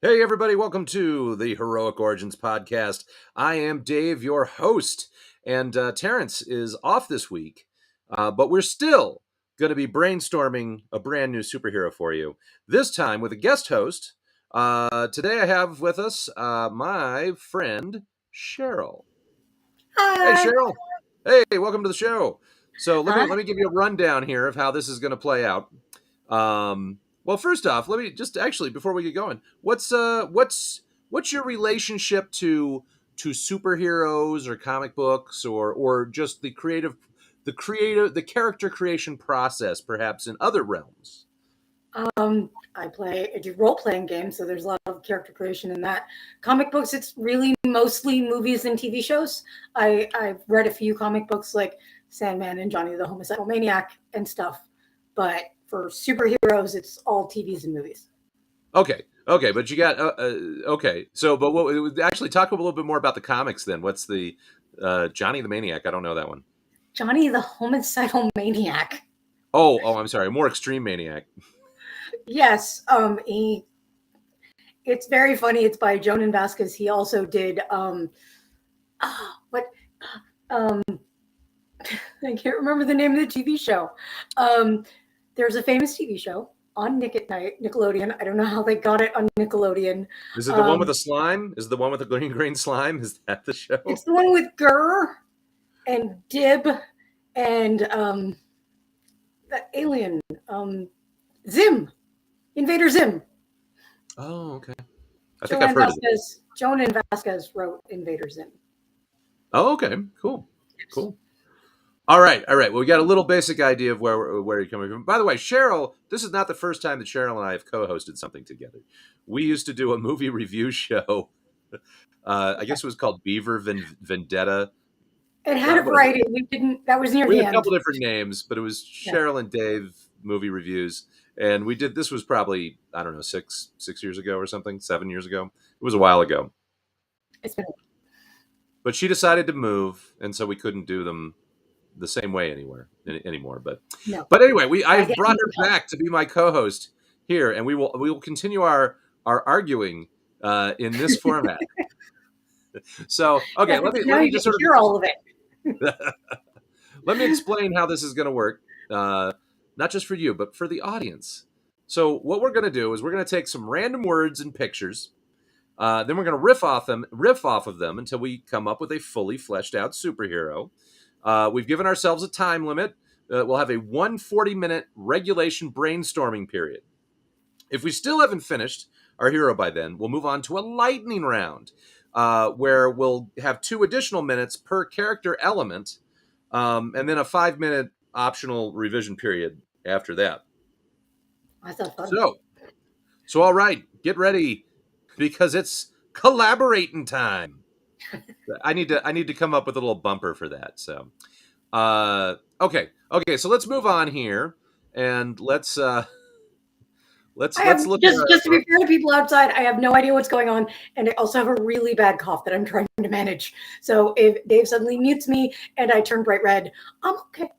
Hey everybody, welcome to the Heroic Origins podcast. I am Dave, your host, and Terrance is off this week, but we're still going to be brainstorming a brand new superhero for you, this time with a guest host. Today I have with us my friend, Cheryl. Hi. Hey Cheryl. Hey, welcome to the show. So let me give you a rundown here of how this is going to play out. Well, first off, let me just actually before we get going, what's your relationship to superheroes or comic books or just the character creation process, perhaps in other realms? I do role-playing games, so there's a lot of character creation in that. Comic books, it's really mostly movies and TV shows. I've read a few comic books like Sandman and Johnny the Homicidal Maniac and stuff, but for superheroes, it's all TVs and movies. Okay, but you got okay. So, but actually talk a little bit more about the comics then. What's the Johnny the Maniac? I don't know that one. Johnny the Homicidal Maniac. Oh, I'm sorry, more extreme maniac. Yes, it's very funny. It's by Jonan Vasquez. He also did I can't remember the name of the TV show. There's a famous TV show on Nick at Night, Nickelodeon. I don't know how they got it on Nickelodeon. Is it the one with the slime? Is it the one with the green slime? Is that the show? It's the one with Gurr and Dib and the alien, Zim, Invader Zim. Oh, okay. I think I've heard of it. Jonan Vasquez wrote Invader Zim. Oh, okay. Cool. All right. Well, we got a little basic idea of where you're coming from. By the way, Cheryl, this is not the first time that Cheryl and I have co-hosted something together. We used to do a movie review show. I guess it was called Beaver Vendetta. It had a variety. That was near the end. We had a couple different names, but it was Cheryl and Dave movie reviews. And we did, this was probably, I don't know, six years ago or something, 7 years ago. It was a while ago. It's been. But she decided to move, and so we couldn't do them the same way anymore. But no. But anyway, I've brought her back to be my co-host here, and we will continue our arguing in this format. So okay, let me just sort of hear all of it. Let me explain how this is going to work, not just for you, but for the audience. So what we're going to do is we're going to take some random words and pictures. Then we're going to riff off of them until we come up with a fully fleshed out superhero. We've given ourselves a time limit. We'll have a 140-minute regulation brainstorming period. If we still haven't finished our hero by then, we'll move on to a lightning round, where we'll have 2 additional minutes per character element, and then a 5-minute optional revision period after that. I thought fun. So all right, get ready, because it's collaborating time. I need to come up with a little bumper for that. So, okay. So let's move on here, and let's look. Just to be fair to people outside, I have no idea what's going on, and I also have a really bad cough that I'm trying to manage. So if Dave suddenly mutes me and I turn bright red, I'm okay.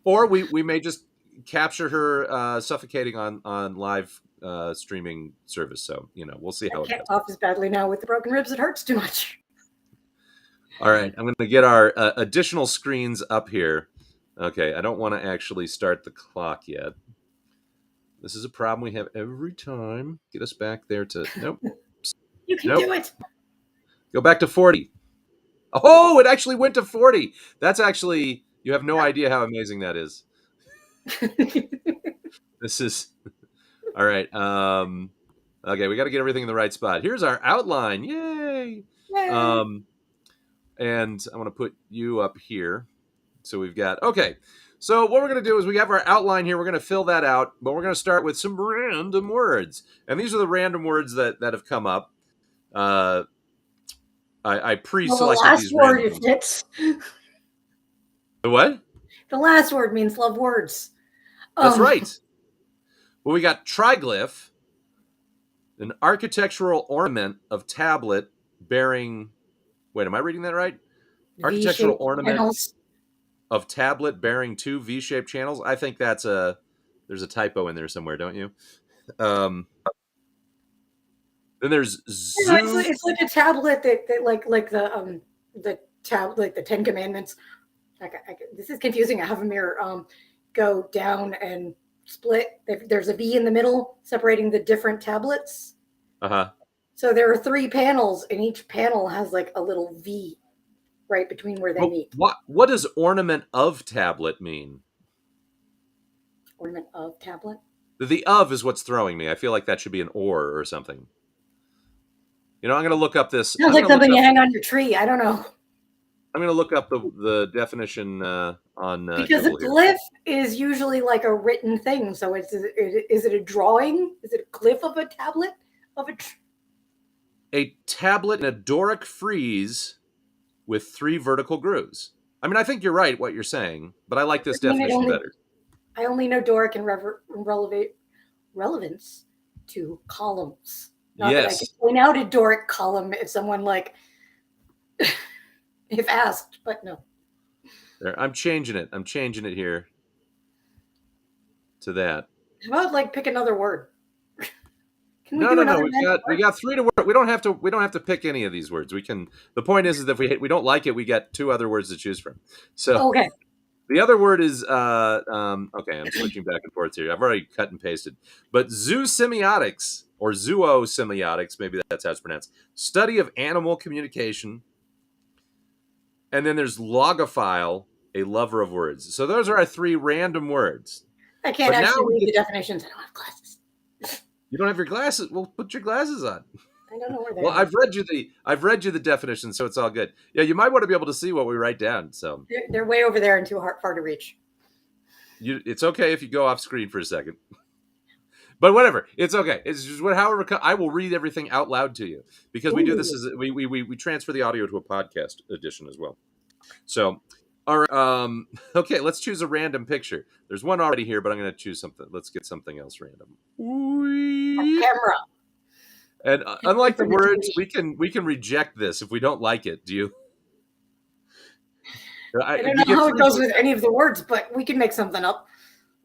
Or we may just capture her suffocating on live streaming service. So we'll see how it goes. I can't cough as badly now with the broken ribs. It hurts too much. All right, I'm going to get our additional screens up here. Okay, I don't want to actually start the clock yet. This is a problem we have every time. Get us back there to nope. You can Nope. do it. Go back to 40. Oh, it actually went to 40. That's actually you have no idea how amazing that is. This is all right. Okay, we got to get everything in the right spot. Here's our outline. Yay! Yay. And I'm going to put you up here. So we've got okay. So what we're going to do is we have our outline here. We're going to fill that out, but we're going to start with some random words. And these are the random words that have come up. I Well, the pre-selected last these word random is ones. hits. The what? The last word means love words. That's right. Well, we got triglyph, an architectural ornament of tablet bearing. Wait, am I reading that right? Architectural V-shaped ornament panels. of tablet bearing two V-shaped channels. I think there's a typo in there somewhere, don't you? Then there's You know, zoo. it's like a tablet that like the tab like the Ten Commandments. This is confusing. I have a mirror. Go down and split. There's a V in the middle separating the different tablets. Uh-huh. So there are 3 panels, and each panel has like a little V right between where they Well, meet. what does ornament of tablet mean? Ornament of tablet. The of is what's throwing me. I feel like that should be an or something. You know, I'm going to look up this. Sounds like something you hang on your tree. I don't know. I'm going to look up the definition on Because a Google here. glyph is usually like a written thing. So is it a drawing? Is it a glyph of a tablet of a? A tablet in a Doric frieze with 3 vertical grooves. I mean, I think you're right what you're saying, but I like this definition better. I only know Doric and relevance to columns. Not that I can point out a Doric column if someone like if asked, but no. There, I'm changing it. I'm changing it here to that. How about like pick another word? Can we no. We got 3 to work. We don't have to pick any of these words. We can. The point is that if we don't like it, we got 2 other words to choose from. So okay. The other word is okay. I'm switching back and forth here. I've already cut and pasted, but zoosemiotics or zoosemiotics, maybe that's how it's pronounced. Study of animal communication, and then there's logophile, a lover of words. So those are our 3 random words. I can't actually read the definitions. I don't have glasses. You don't have your glasses? Well, put your glasses on. I don't know where they are. Well, I've read you the definition, so it's all good. Yeah, you might want to be able to see what we write down. So they're way over there and too far to reach. It's okay if you go off screen for a second. But whatever, it's okay. It's just however I will read everything out loud to you because we do this as we transfer the audio to a podcast edition as well. So, all right, okay, let's choose a random picture. There's one already here, but I'm going to choose something. Let's get something else random. A camera. And unlike the words, we can reject this if we don't like it. Do you? I don't know how it goes with any of the words, but we can make something up.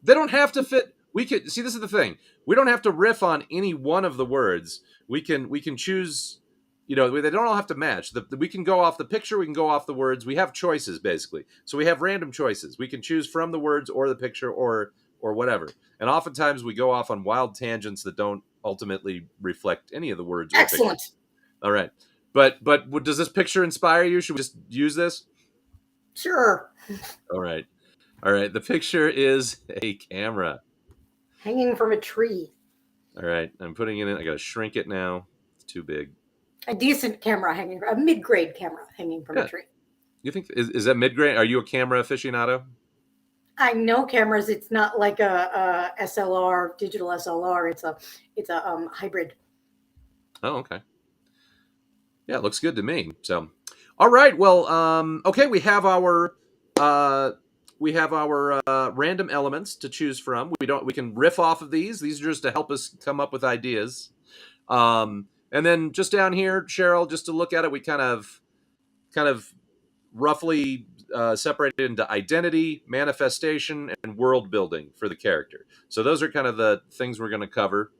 They don't have to fit. We could see. This is the thing. We don't have to riff on any one of the words. We can choose. You know, they don't all have to match. We can go off the picture. We can go off the words. We have choices basically. So we have random choices. We can choose from the words or the picture or whatever. And oftentimes we go off on wild tangents that don't ultimately reflect any of the words. Excellent. All right, but does this picture inspire you? Should we just use this? Sure. All right. The picture is a camera hanging from a tree. All right, I'm putting it in. I got to shrink it now. It's too big. A decent camera hanging, a mid-grade camera hanging from a tree. You think is that mid-grade? Are you a camera aficionado? I know cameras. It's not like a SLR, digital SLR. It's a hybrid. Oh, okay. Yeah, it looks good to me. So, all right. Well, okay. We have our random elements to choose from. We can riff off of these. These are just to help us come up with ideas. And then just down here, Cheryl, just to look at it, we kind of roughly separated into identity, manifestation, and world building for the character. So those are kind of the things we're going to cover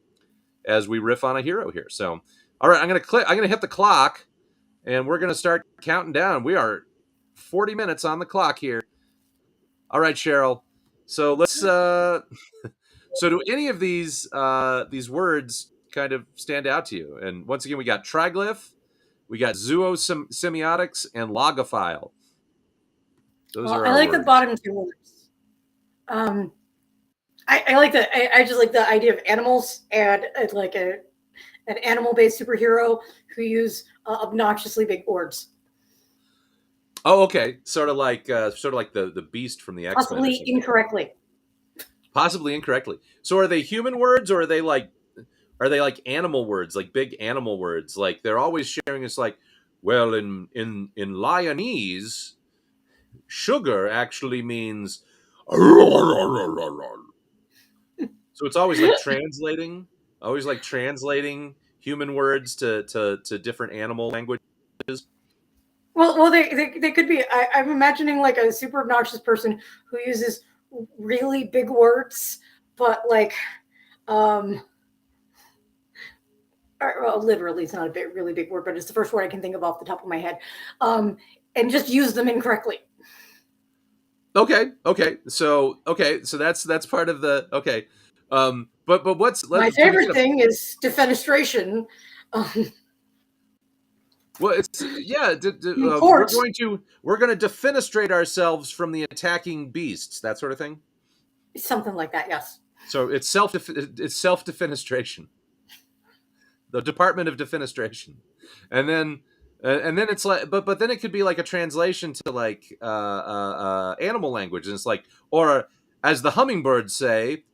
as we riff on a hero here. So, all right, I'm going to hit the clock, and we're going to start counting down. We are 40 minutes on the clock here. All right, Cheryl. So let's So do any of these words kind of stand out to you? And once again, we got triglyph, we got zoosemiotics, and logophile. Those Well, are I our like the words. bottom two words. Um, I like the I just like the idea of animals and like an animal based superhero who use obnoxiously big words, Oh, okay. Sort of like the Beast from the X-Men or possibly something. incorrectly. Possibly incorrectly. So are they human words, or are they like animal words, like big animal words? Like they're always sharing us like, well, in Lyonese, sugar actually means so it's always like translating human words to different animal languages. Well, they could be. I'm imagining like a super obnoxious person who uses really big words, but like, um, well, literally, it's not a big, really big word, but it's the first word I can think of off the top of my head, um, and just use them incorrectly. Okay, so that's part of the okay. But My can we get favorite a thing is defenestration. Um, well? It's yeah. in We're court, going to defenestrate ourselves from the attacking beasts, that sort of thing. something like that. Yes. So it's self defenestration, the Department of Defenestration, and then it's like, but then it could be like a translation to like animal language, and it's like, or as the hummingbirds say,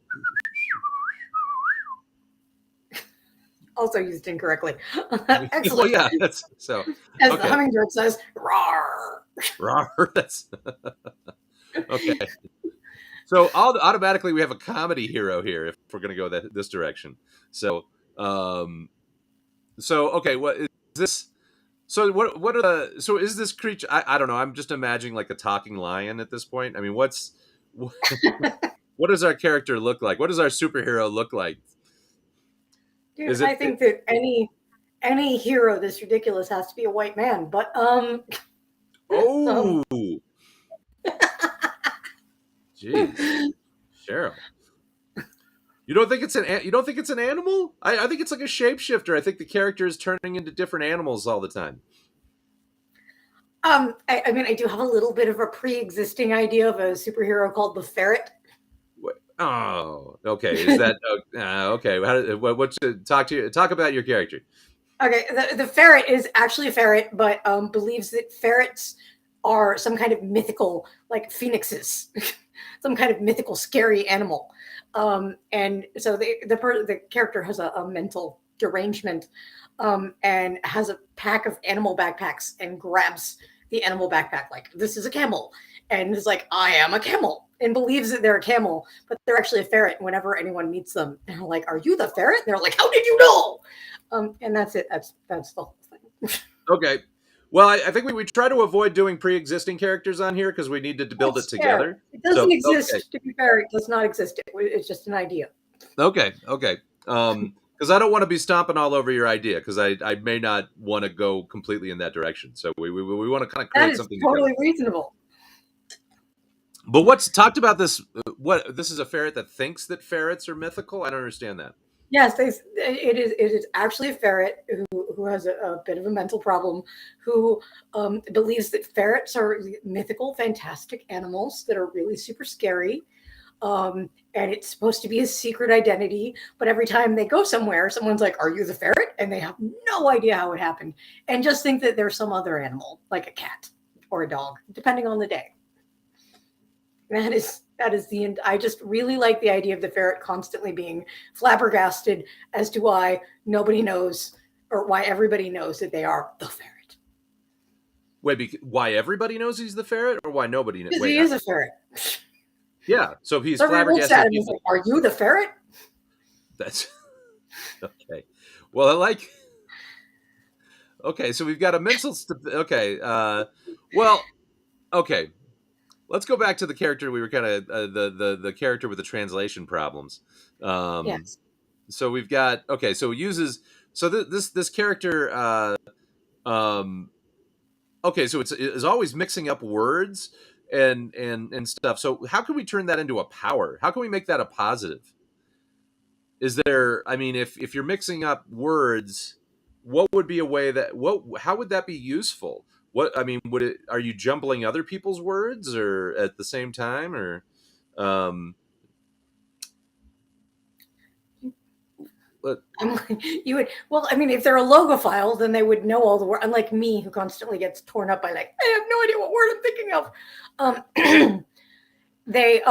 Also used incorrectly. well, Excellent. yeah, that's so As the okay. hummingbird says, "Rawr." Rawr, that's okay. So automatically we have a comedy hero here if we're going to go this direction. So um, so okay, what is this? So what are the so is this creature? I don't know. I'm just imagining like a talking lion at this point. I mean, what does our character look like? What does our superhero look like? Dude, Is I it think that any hero this ridiculous has to be a white man. But um oh, jeez, Cheryl. You don't think it's an animal? I think it's like a shapeshifter. I think the character is turning into different animals all the time. I mean I do have a little bit of a pre-existing idea of a superhero called the Ferret. Oh, okay. Is that okay? What's talk about your character? Okay, the ferret is actually a ferret, but believes that ferrets are some kind of mythical, like phoenixes, some kind of mythical, scary animal. And so the character has a mental derangement, and has a pack of animal backpacks and grabs the animal backpack like this is a camel, and is like I am a camel, and believes that they're a camel, but they're actually a ferret. Whenever anyone meets them, and they're like, "Are you the ferret?" And they're like, "How did you know?" And that's it. That's the whole thing. Okay. Well, I think we try to avoid doing pre-existing characters on here because we needed to build it That's fair. together. It So doesn't okay, exist. To be fair, it does not exist. It's just an idea. okay. Because I don't want to be stomping all over your idea because I may not want to go completely in that direction. So we want to kind of That create is something together. totally reasonable. But what's talked about this? What this is a ferret that thinks that ferrets are mythical? I don't understand that. Yes, it is actually a ferret who has a bit of a mental problem, who believes that ferrets are mythical, fantastic animals that are really super scary. And it's supposed to be a secret identity, but every time they go somewhere, someone's like, "Are you the ferret?" And they have no idea how it happened, and just think that there's some other animal, like a cat or a dog, depending on the day. That is the end. I just really like the idea of the ferret constantly being flabbergasted as to why nobody knows or why everybody knows that they are the ferret. Wait, why everybody knows he's the ferret, or why nobody knows? Because Wait, he is a ferret. yeah. So he's So everyone looks at flabbergasted him and is people. like, "Are you the ferret?" That's okay. Well, I like. Okay, so we've got a mental. Okay. Well. Okay. Let's go back to the character we were kind of the character with the translation problems. Um, Yes. so we've got okay. So it uses this character. Um, okay, so it's always mixing up words and stuff. So how can we turn that into a power? How can we make that a positive? is there? I mean, if you're mixing up words, what would be a way that how would that be useful? What I mean, would it? Are you jumbling other people's words or at the same time, or um, but I'm like, you would, well, I mean, if they're a logophile, then they would know all the words. Unlike me, who constantly gets torn up by like, I have no idea what word I'm thinking of. They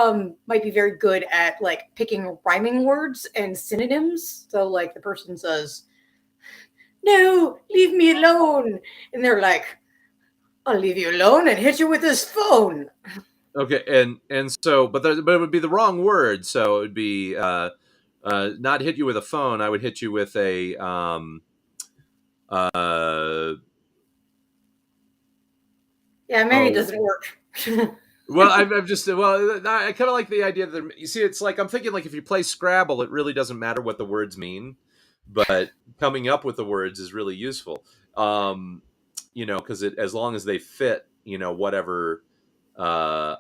might be very good at like picking rhyming words and synonyms. So like the person says, "No, leave me alone," and they're like, "I'll leave you alone and hit you with this phone." okay, and so, but it would be the wrong word. So it would be not hit you with a phone. I would hit you with a uh, Yeah, maybe it oh, doesn't work. well, I'm just I kind of like the idea that you see. It's like I'm thinking like if you play Scrabble, it really doesn't matter what the words mean, but coming up with the words is really useful. Because it as long as they fit, whatever kind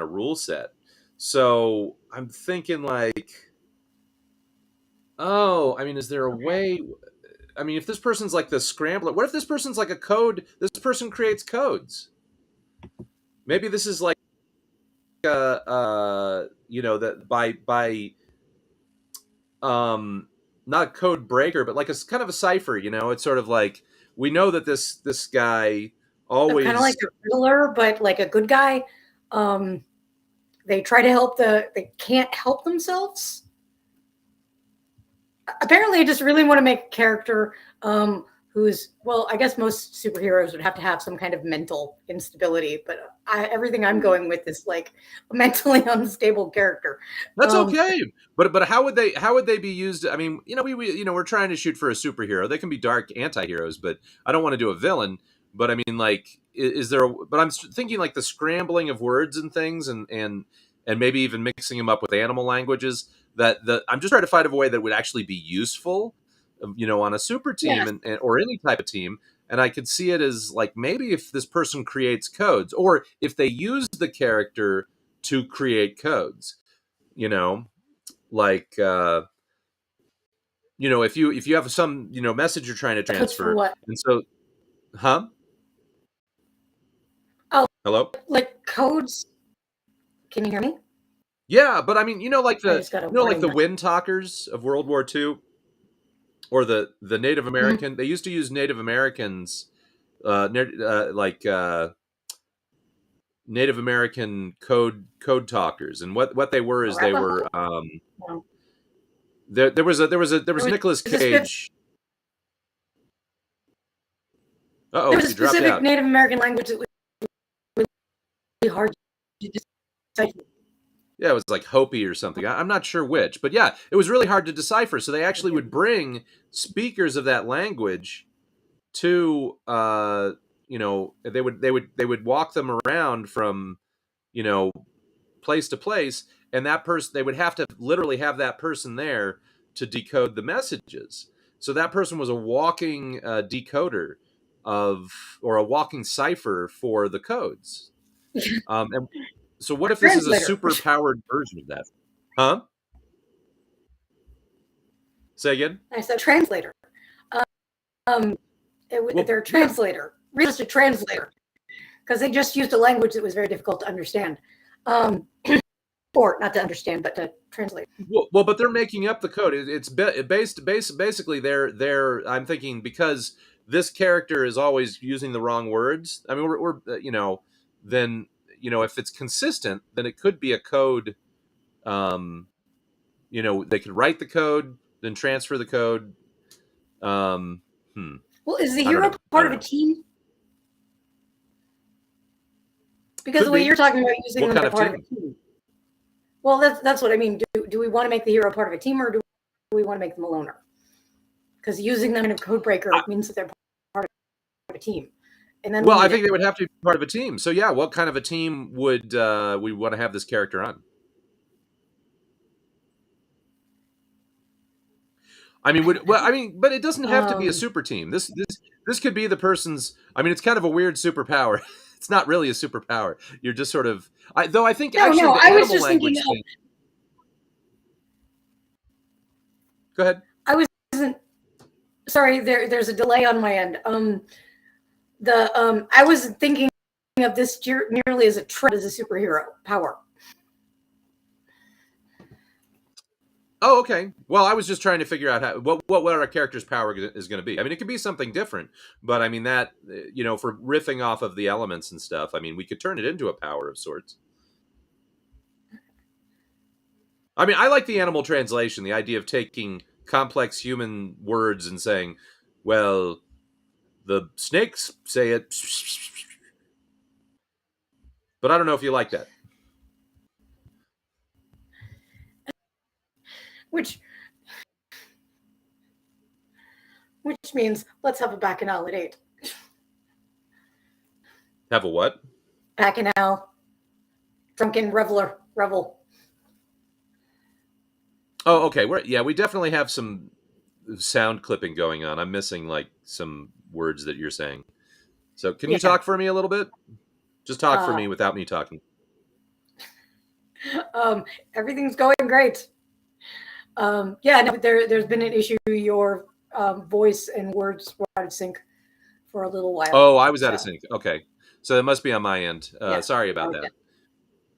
of rule set. So I'm thinking like, oh, I mean, is there a Okay. way? I mean, if this person's like the scrambler, what if this person's like a code? This person creates codes. Maybe this is like that by not a code breaker, but like a kind of a cipher. It's sort of like we know that this guy So kind of like always. a riddler, but like a good guy. Um, they try to help they can't help themselves. Apparently I just really want to make a character who's, well, I guess most superheroes would have to have some kind of mental instability, but everything I'm going with is like a mentally unstable character. That's um okay, but how would they be used? I mean, we're trying to shoot for a superhero. They can be dark anti-heroes, but I don't want to do a villain. But I mean, like, is there? But I'm thinking like the scrambling of words and things, and maybe even mixing them up with animal languages. I'm just trying to find a way that would actually be useful, on a super team yes. or any type of team. And I could see it as like maybe if this person creates codes, or if they use the character to create codes you know like if you have some message you're trying to Codes for transfer, what? and so, huh? Oh, Hello? like codes. Can you hear me? Yeah, but I mean, like I the just got a like warning the message. wind talkers of World War II, or the Native Mhm. American. They used to use Native Americans, like Native American code talkers, and what they were is they were Arapaho? No. there was There Nicolas was a spe- Cage. there Uh-oh, was a you dropped specific out. Native American language that was really hard to decipher. Yeah, it was like Hopi or something. I'm not sure which, but yeah, it was really hard to decipher. So they actually would bring speakers of that language to, they would walk them around from, you know, place to place, and that person they would have to literally have that person there to decode the messages. So that person was a walking decoder of, or a walking cipher for the codes. And so, what if this is a Translator. super powered version of that? Huh? Say again? I said translator. Um, Well, they're a yeah. translator, just a translator, because they just used a language that was very difficult to understand, um, or not to understand, but to translate. Well, but they're making up the code. It's basically they're. I'm thinking because this character is always using the wrong words. I mean, then if it's consistent, then it could be a code. Um, they could write the code, then transfer the code. Um, hmm. Well, is the I don't hero know. I part don't of a know. team? Because Could the way be. you're talking about using What them kind as of part of team? a team. Well, that's what I mean. Do we want to make the hero part of a team, or do we want to make them a loner? Because using them in a code breaker means that they're part of a team, and then we Well, I need it. think they would have to be part of a team. So yeah, what kind of a team would we want to have this character on? I mean, but it doesn't have to be a Um, super team. This could be the person's. I mean, it's kind of a weird superpower. It's not really a superpower. You're just sort of. Though I think no, actually no. the I was animal just thinking language of thing. Go ahead. I wasn't sorry. There's a delay on my end. I was thinking of this merely as a trait as a superhero power. Oh, okay. Well, I was just trying to figure out what our character's power is going to be. I mean, it could be something different, but I mean that for riffing off of the elements and stuff. I mean, we could turn it into a power of sorts. I mean, I like the animal translation, the idea of taking complex human words and saying, "Well, the snakes say it," but I don't know if you like that. Which means let's have a bacchanal at 8. Have a what? Bacchanal, drunken revel. Oh, okay. We definitely have some sound clipping going on. I'm missing like some words that you're saying. So, can you talk for me a little bit? Just talk for me without me talking. Everything's going great. There's been an issue. Your voice and words were out of sync for a little while. Oh, I was out of sync. Okay, so it must be on my end. Sorry about that.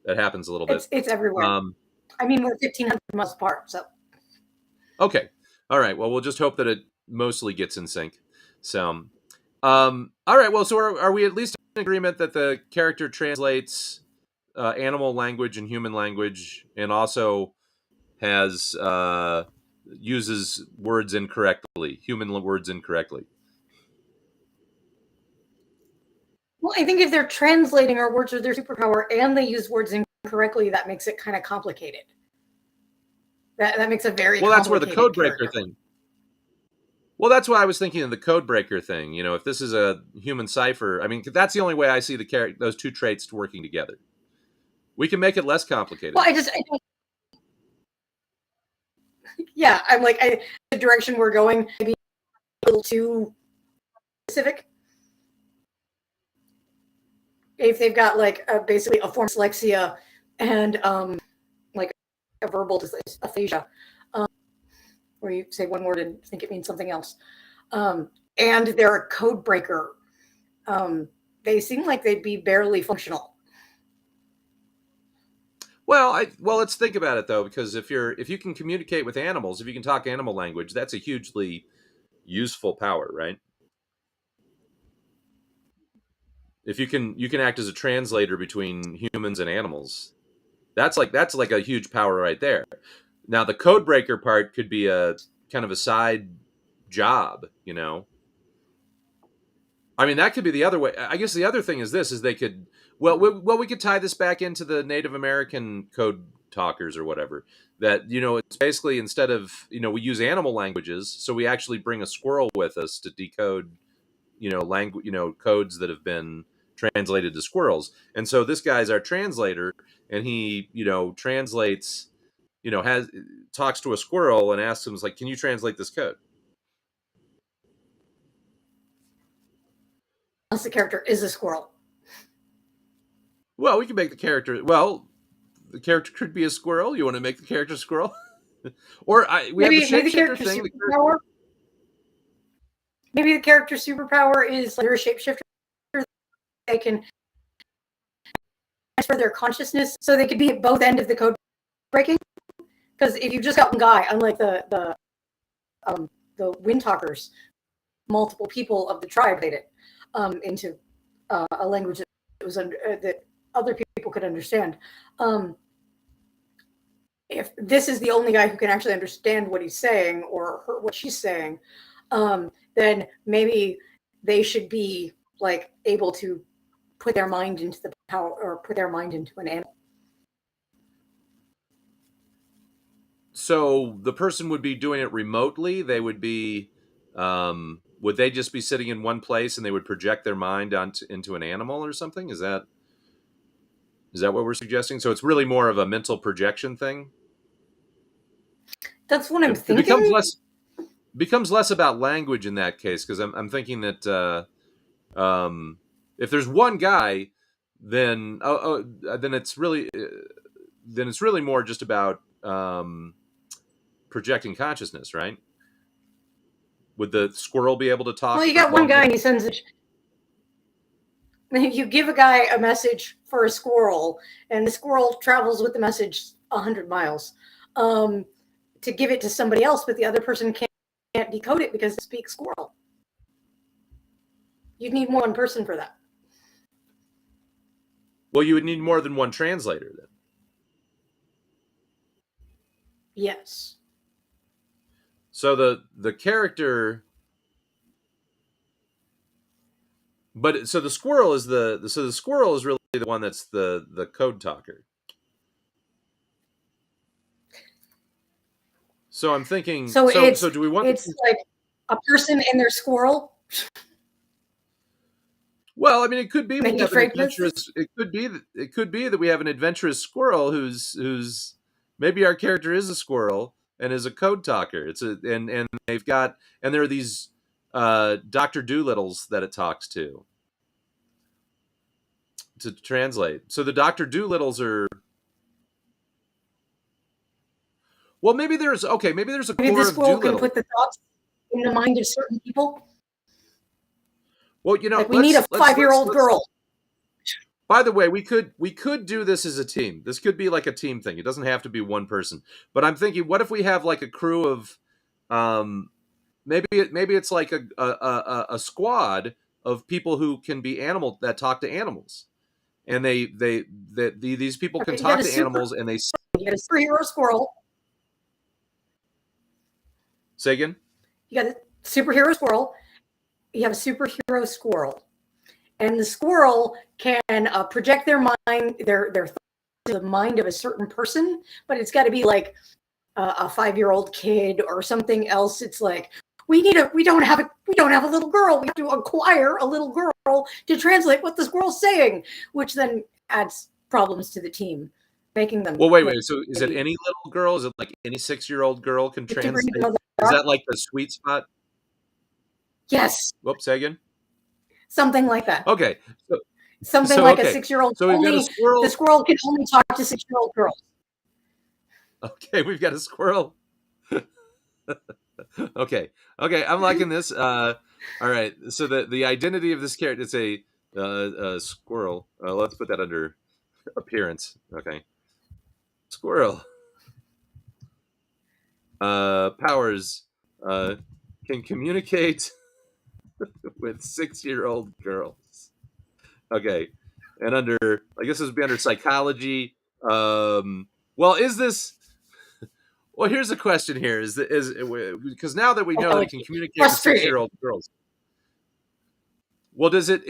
That happens a little bit. It's everywhere. I mean, we're 1,500 miles apart, so. Okay. All right. Well, we'll just hope that it mostly gets in sync. So, all right. Well, so are we at least in agreement that the character translates animal language and human language, and also has uses words incorrectly, human words incorrectly? Well, I think if they're translating our words or their superpower and they use words incorrectly, that makes it kind of complicated. That makes a very well. That's where the code breaker character. thing. Well, that's why I was thinking of the code breaker thing. You know, if this is a human cipher, I mean, that's the only way I see those two traits working together. We can make it less complicated. Well, I don't. Yeah, I'm like, the direction we're going maybe a little too specific. If they've got like basically a form of dyslexia and like a verbal aphasia, where you say one word and think it means something else, and they're a code breaker, they seem like they'd be barely functional. Well, let's think about it though, because if you can communicate with animals, if you can talk animal language, that's a hugely useful power, right? If you can act as a translator between humans and animals, that's like a huge power right there. Now, the code breaker part could be a kind of a side job, you know. I mean, that could be the other way. I guess the other thing is this: is they could we could tie this back into the Native American code talkers or whatever. That it's basically, instead of we use animal languages, so we actually bring a squirrel with us to decode language codes that have been translated to squirrels. And so this guy's our translator, and he translates, talks to a squirrel and asks him, like, can you translate this code? Unless the character is a squirrel. Well, we can make the character. Well, the character could be a squirrel. You want to make the character a squirrel, or we have the shapeshifter thing. Maybe the character's superpower is like, they're a shapeshifter. They can transfer their consciousness, so they could be at both ends of the code breaking. Because if you just got one guy, unlike the wind talkers, multiple people of the tribe made it into a language that was that other people could understand. If this is the only guy who can actually understand what he's saying or what she's saying, then maybe they should be like able to put their mind into the power, or put their mind into an animal. So the person would be doing it remotely. They would be, would they just be sitting in one place and they would project their mind into an animal or something? Is that what we're suggesting? So it's really more of a mental projection thing. That's what I'm thinking. It becomes less about language in that case, because I'm thinking that if there's one guy, then then it's really more just about projecting consciousness, right? Would the squirrel be able to talk? Well, you got one guy and he sends it. You give a guy a message for a squirrel, and the squirrel travels with the message 100 miles to give it to somebody else, but the other person can't decode it because they speak squirrel. You'd need more than one person for that. Well, you would need more than one translator then. Yes. So the character, but so the squirrel is the squirrel is really the one that's the code talker. So I'm thinking. So do we want? It's like a person and their squirrel. Well, I mean, it could be we have an adventurous. It could be that we have an adventurous squirrel who's maybe our character is a squirrel and is a code talker. And they've got, and there are these Dr. Doolittles that it talks to translate. So the Dr. Doolittles are. Well, maybe there's a core of Doolittle. Maybe the squirrel can put the thoughts in the mind of certain people. Well, you know, like we need a 5-year-old girl. By the way, we could do this as a team. This could be like a team thing. It doesn't have to be one person. But I'm thinking, what if we have like a crew of, maybe it's like a squad of people who can be that talk to animals, and these people can talk to animals, and they. You got a superhero squirrel. Say again. You got a superhero squirrel. You have a superhero squirrel, and the squirrel can project their mind, their thoughts to the mind of a certain person, but it's got to be like a 5-year-old kid or something else. It's like we don't have a little girl. We have to acquire a little girl to translate what the squirrel's saying, which then adds problems to the team, making them. Well, wait. So is it any little girl? Is it like any 6-year-old girl can translate? Is that like the sweet spot? Yes. Whoops, say again. Something like that. Okay. Something like a 6-year-old. So we've got a squirrel. The squirrel can only talk to 6-year-old girls. Okay, we've got a squirrel. Okay, I'm liking this. All right. So the identity of this character is a squirrel. Let's put that under appearance. Okay. Squirrel. Powers. Can communicate with 6-year-old girls. Okay, and I guess this would be under psychology. Well, is this? Well, here's a question. Here is because now that we know that it can communicate with 6-year-old girls. Well, does it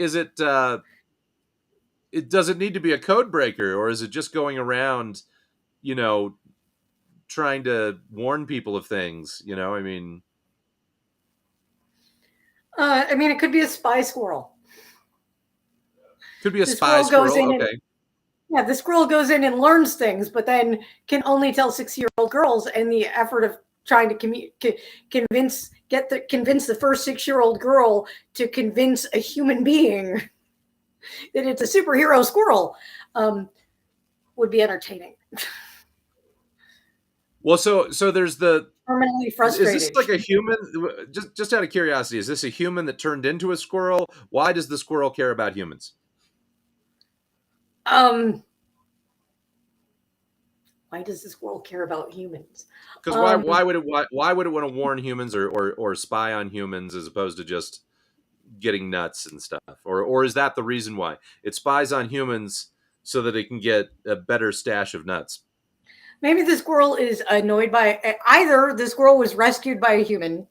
need to be a code breaker, or is it just going around, trying to warn people of things? I mean. It could be a spy squirrel. Could be a spy squirrel. Okay. Yeah, the squirrel goes in and learns things, but then can only tell 6-year-old girls. And the effort of trying to convince the first 6-year-old girl to convince a human being that it's a superhero squirrel would be entertaining. Well, so there's the permanently frustrated. Is this like a human? Just out of curiosity, is this a human that turned into a squirrel? Why does the squirrel care about humans? Why does the squirrel care about humans? Because why would it want to warn humans or spy on humans as opposed to just getting nuts and stuff? Or is that the reason why it spies on humans so that it can get a better stash of nuts? Maybe the squirrel is annoyed by either the squirrel was rescued by a human,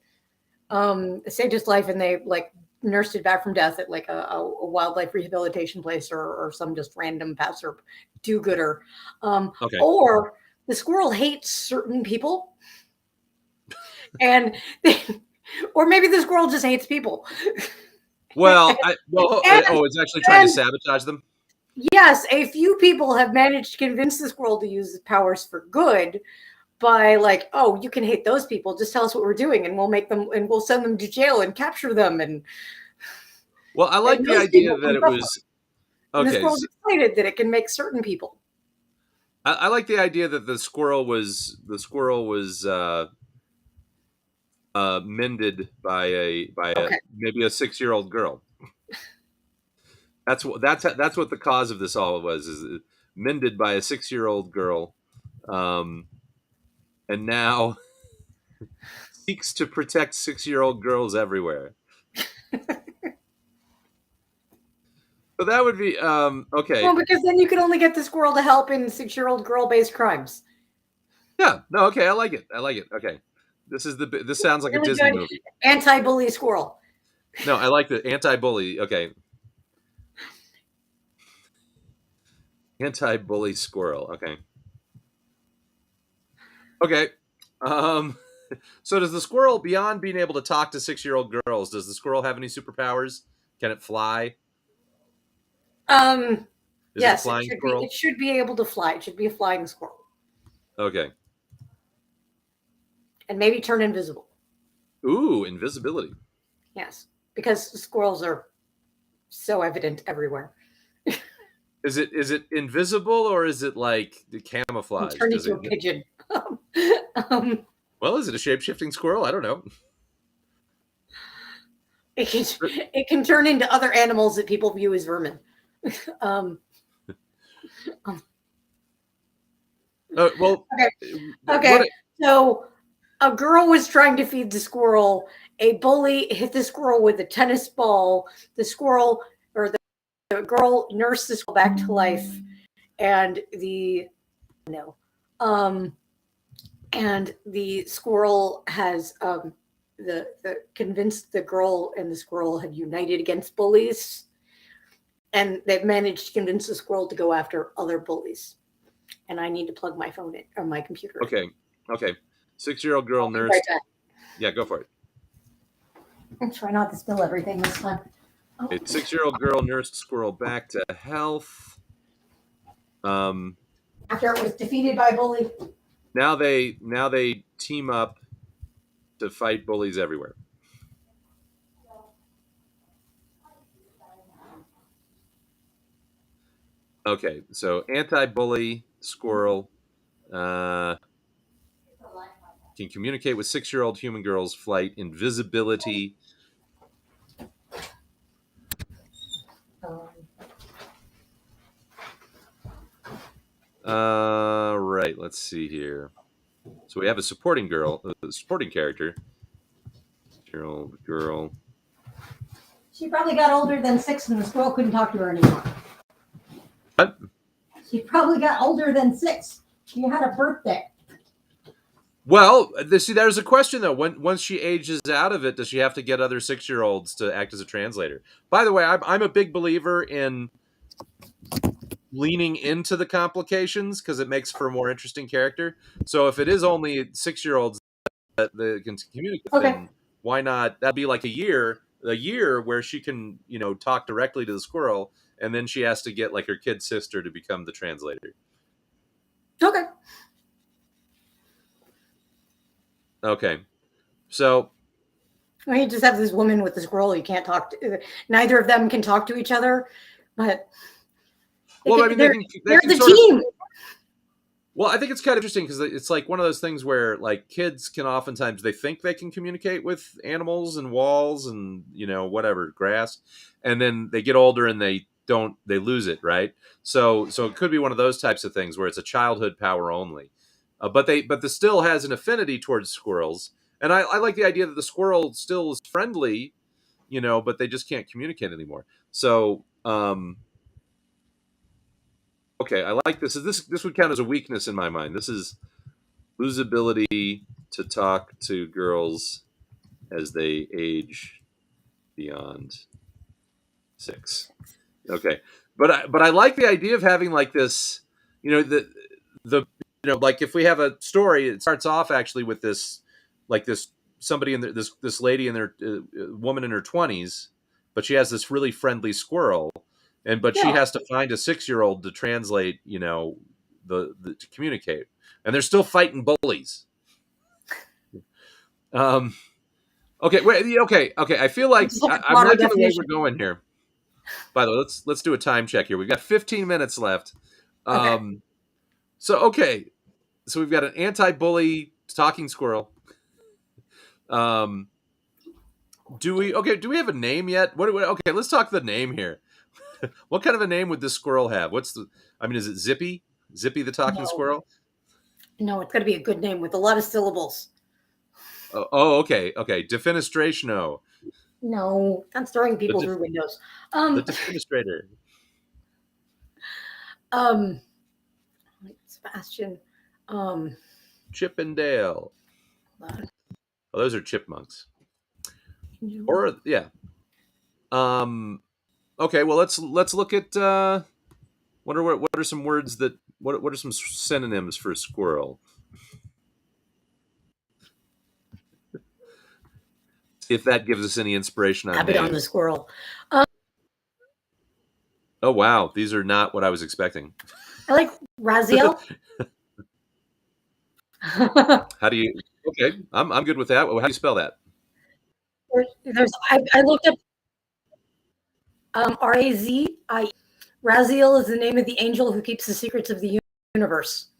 saved its life, and they nursed it back from death at a wildlife rehabilitation place or some just random passer do-gooder. Okay. Or the squirrel hates certain people, or maybe the squirrel just hates people. Well, it's actually trying to sabotage them. Yes, a few people have managed to convince the squirrel to use his powers for good by you can hate those people. Just tell us what we're doing and we'll send them to jail and capture them. And well, I like the idea that it was okay. The squirrel's excited that it can make certain people. I like the idea that the squirrel was mended by a Okay. maybe a 6-year-old girl. That's what the cause of this all was, is mended by a 6-year-old girl, um, and now seeks to protect 6-year-old girls everywhere. So that would be okay. Well, because then you could only get the squirrel to help in 6-year-old girl-based crimes. Yeah, no, okay, I like it. I like it. Okay, this sounds like a Really Disney good movie. anti-bully squirrel. No, I like the anti-bully. Okay, anti-bully squirrel. Okay, okay. Um, so does the squirrel, beyond being able to talk to 6-year-old girls, does the squirrel have any superpowers? Can it fly? Um, Is it a yes, it flying should be. It squirrel? should be able to fly. It should be a flying squirrel, Okay. and maybe turn invisible. Ooh, invisibility. Yes, because squirrels are so evident everywhere. Is it invisible, or is it like the And camouflage? turn Does into it? a pigeon. um, Well, is it a shape-shifting squirrel? I don't know. it can turn into other animals that people view as vermin. um, Well, okay. what? Okay. So a girl was trying to feed the squirrel. A bully hit the squirrel with a tennis ball. The squirrel or the girl nursed the squirrel back to life, and the no, um, and the squirrel has the convinced the girl and the squirrel had united against bullies, and they've managed to convince the squirrel to go after other bullies. And I need to plug my phone in or my computer in. Okay, okay. 6-year-old girl I'll be nurse. right back. Yeah, go for it. And try not to spill everything this time. A 6-year-old girl nursed squirrel back to health. After it was defeated by a bully. Now they team up to fight bullies everywhere. Okay, so anti-bully squirrel can communicate with 6-year-old human girls, flight, invisibility. Um, Right. Let's see here. So we have a supporting character. 6-year-old girl. she probably got older than 6 and the squirrel couldn't talk to her anymore. What? She probably got older than 6. She had a birthday. Well, there's a question though. Once she ages out of it, does she have to get other 6-year-olds to act as a translator? By the way, I'm a big believer in leaning into the complications because it makes for a more interesting character. So if it is only 6-year-olds that can communicate, Okay. then why not? That'd be like a year where she can, talk directly to the squirrel, and then she has to get like her kid sister to become the translator. Okay. Okay, so Well, you just have this woman with the squirrel you can't talk to. Neither of them can talk to each other, but well, I mean, they're they can the sort of. team. Well, I think it's kind of interesting because it's like one of those things where like kids can oftentimes they think they can communicate with animals and walls and whatever grass, and then they get older and they don't, they lose it, right? So it could be one of those types of things where it's a childhood power only, but the still has an affinity towards squirrels, and I like the idea that the squirrel still is friendly, but they just can't communicate anymore. So okay, I like this. This would count as a weakness in my mind. This is lose ability to talk to girls as they age beyond 6. Okay, but I like the idea of having like this. The like if we have a story, it starts off actually with this like this somebody in this lady in their woman in her 20s, but she has this really friendly squirrel, but she Yeah. has to find a 6-year-old to translate, to communicate, and they're still fighting bullies. Okay, wait, okay. I feel like Just like a I'm broader liking the way definition. we're going here. By the way, let's do a time check here. We've got 15 minutes left. Okay. So we've got an anti-bully talking squirrel. Um, do we have a name yet? Okay, let's talk the name here. What kind of a name would this squirrel have? Is it Zippy? Zippy the talking No, squirrel? no, it's got to be a good name with a lot of syllables. Okay. Defenestratione. No, that's throwing people The through windows. the Um, defenestrator. um, Sebastian. Um, Chip and Dale. hold on. Oh, those are chipmunks. Or yeah. Okay, well let's look at what are some words that what are some synonyms for squirrel? If that gives us any inspiration on Abaddon the names. squirrel. Oh wow, these are not what I was expecting. I like Raziel. How do you? Okay, I'm good with that. How do you spell that? I looked up Razi. Raziel is the name of the angel who keeps the secrets of the universe.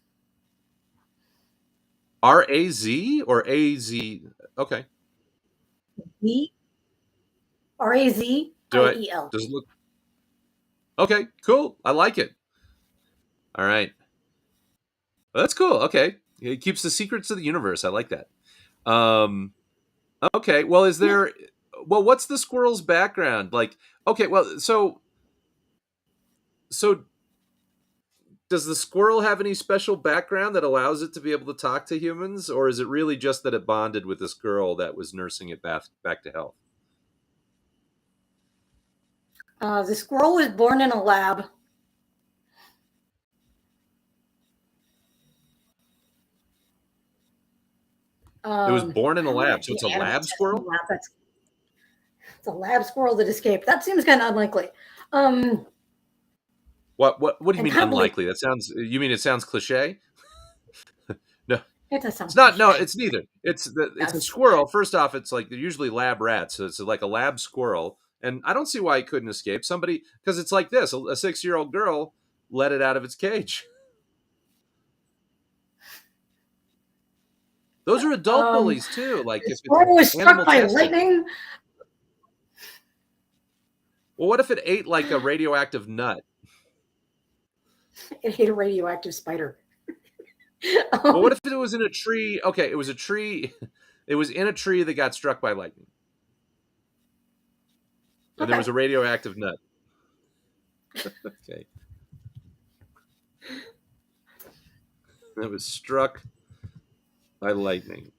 R-A-Z or A-Z? Okay. Raziel. Does it look? Okay, cool. I like it. All right. Well, that's cool. Okay. It keeps the secrets of the universe. I like that. Okay. Well, what's the squirrel's background? Like, okay, well, so does the squirrel have any special background that allows it to be able to talk to humans, or is it really just that it bonded with this girl that was nursing it back to health? The squirrel was born in a lab. It was born in a lab, so it's a lab squirrel? It's a lab squirrel that escaped. That seems kind of unlikely. What do you mean unlikely? You mean it sounds cliche? No. It does sound It's not. cliche. No, it's neither. It's a squirrel. First off, it's like they're usually lab rats, so it's like a lab squirrel. And I don't see why it couldn't escape. Because it's like this: a 6-year-old girl let it out of its cage. Those are adult bullies too. Like the if squirrel was it's animal struck by testing. lightning. Well, what if it ate like a radioactive nut? It ate a radioactive spider. Well, what if it was in a tree? Okay, it was a tree. It was in a tree that got struck by lightning. And there was a radioactive nut. Okay. It was struck by lightning.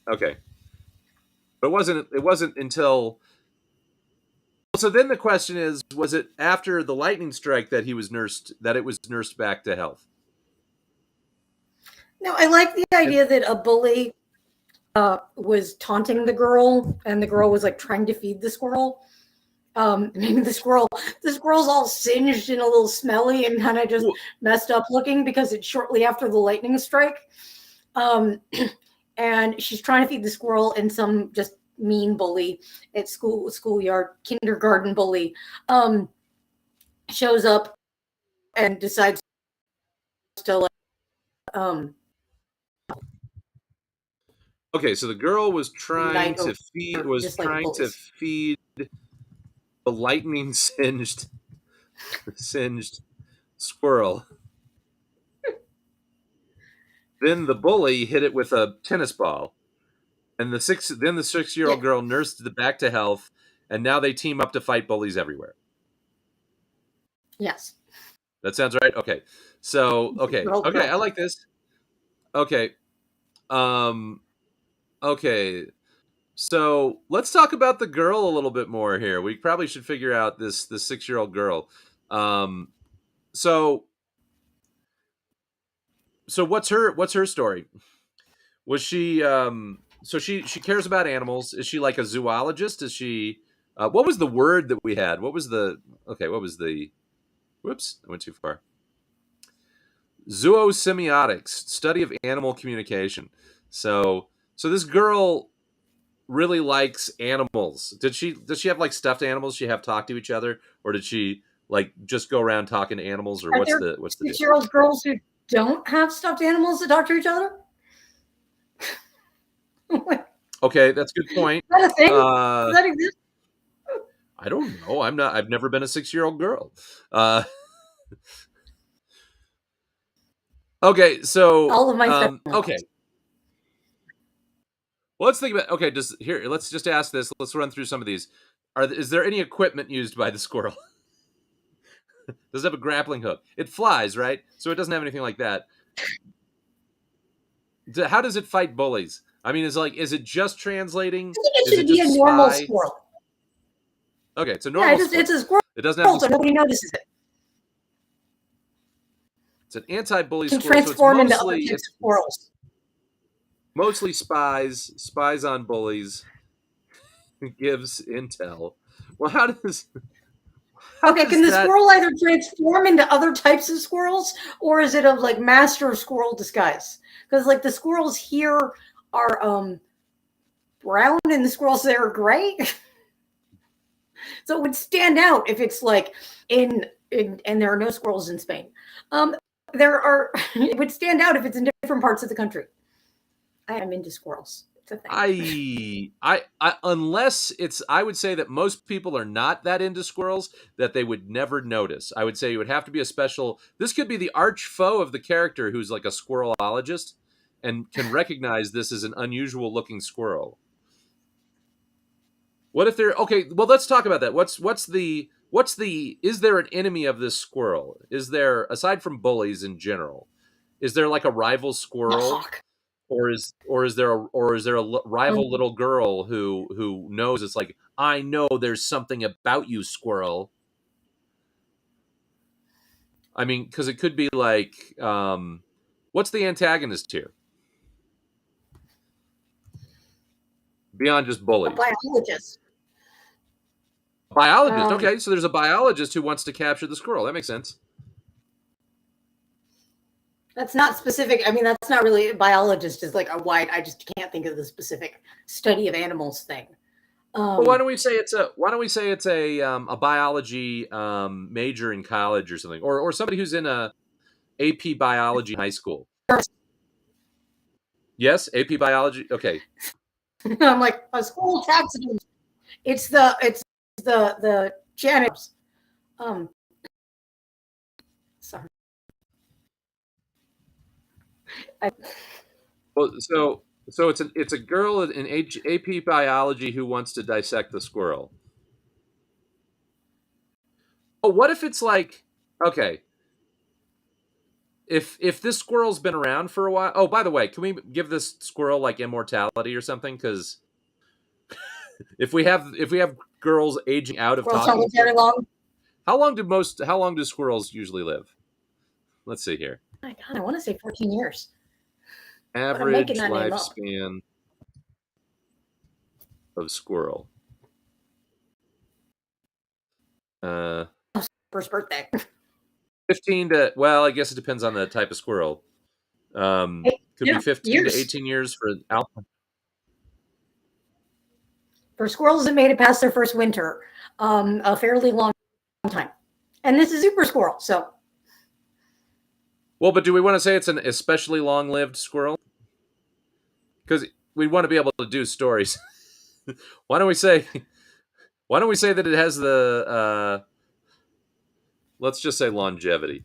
Okay. But it wasn't until. So then the question is, was it after the lightning strike that it was nursed back to health? No, I like the idea that a bully was taunting the girl, and the girl was like trying to feed the squirrel. Maybe the squirrel's all singed and a little smelly and kind of just messed up looking because it's shortly after the lightning strike. And she's trying to feed the squirrel, and some just mean bully at schoolyard kindergarten bully shows up and decides to Okay, so the girl was trying to feed the lightning singed squirrel. Then the bully hit it with a tennis ball, and the 6-year-old girl nursed it back to health, and now they team up to fight bullies everywhere. Yes, that sounds right. Okay, so okay, I like this. Okay, okay. So let's talk about the girl a little bit more here. We probably should figure out this 6-year-old girl. So what's her story? Was she so she cares about animals? Is she like a zoologist? Is she what was the word that we had? Whoops, I went too far. Zoosemiotics, study of animal communication. So this girl really likes animals. Does she have like stuffed animals she have talk to each other, or did she like just go around talking to animals, or what's the 6-year-old girls who don't have stuffed animals to talk to each other? Okay, that's a good point. Is that a thing? Uh, Does that exist? I don't know. I've never been a 6-year-old girl. Okay, so All of my friends. okay. Well, let's think about let's just ask this. Let's run through some of these. Is there any equipment used by the squirrel? Does it have a grappling hook? It flies, right? So it doesn't have anything like that. How does it fight bullies? I mean, is it just translating? I think it Is should it be a just normal spy? squirrel. Okay, it's a Yeah, normal squirrel. it's a squirrel, It doesn't have so any, nobody notices it. it's an anti-bully It can squirrel. So transform into other types of squirrels. mostly spies on bullies, gives intel. Well, Okay, can the that? squirrel either transform into other types of squirrels, or is it a like master of squirrel disguise? Because like the squirrels here are brown and the squirrels there are gray. So it would stand out if it's like in and there are no squirrels in Spain. There are it would stand out if it's in different parts of the country. I am into squirrels. It's a thing. Unless I would say that most people are not that into squirrels that they would never notice. I would say it would have to be a special. This could be the arch foe of the character who's like a squirrelologist and can recognize this as an unusual looking squirrel. What if they're okay? Well, let's talk about that. Is there an enemy of this squirrel? Is there, aside from bullies in general, is there like a rival squirrel? Or is there a rival little girl who knows, it's like, I know there's something about you, squirrel. I mean, because it could be like, what's the antagonist here beyond just A bullies? biologist. Biologist. Okay, so there's a biologist who wants to capture the squirrel. That makes sense. That's not specific. I mean, that's not really a biologist. Is like a wide. I just can't think of the specific study of animals thing. Well, why don't we say it's a biology major in college or something, or somebody who's in a AP biology in high school. Yes, AP biology. Okay. I'm like a school taxidermy. It's the janitors. Sorry. Well, so it's a girl in AP biology who wants to dissect the squirrel. Oh, what if it's like, okay, if this squirrel's been around for a while. Oh, by the way, can we give this squirrel like immortality or something? Because if we have girls aging out of Squirrels talking, don't live very long. how long do squirrels usually live? Let's see here. Oh my God, I want to say 14 years. Average lifespan of squirrel. First birthday. 15 to, well, I guess it depends on the type of squirrel. Could be 15 years. To 18 years for alpha. For squirrels that made it past their first winter, a fairly long time. And this is super squirrel, so. Well, but do we want to say it's an especially long-lived squirrel? Because we want to be able to do stories. Why don't we say that it has the let's just say longevity?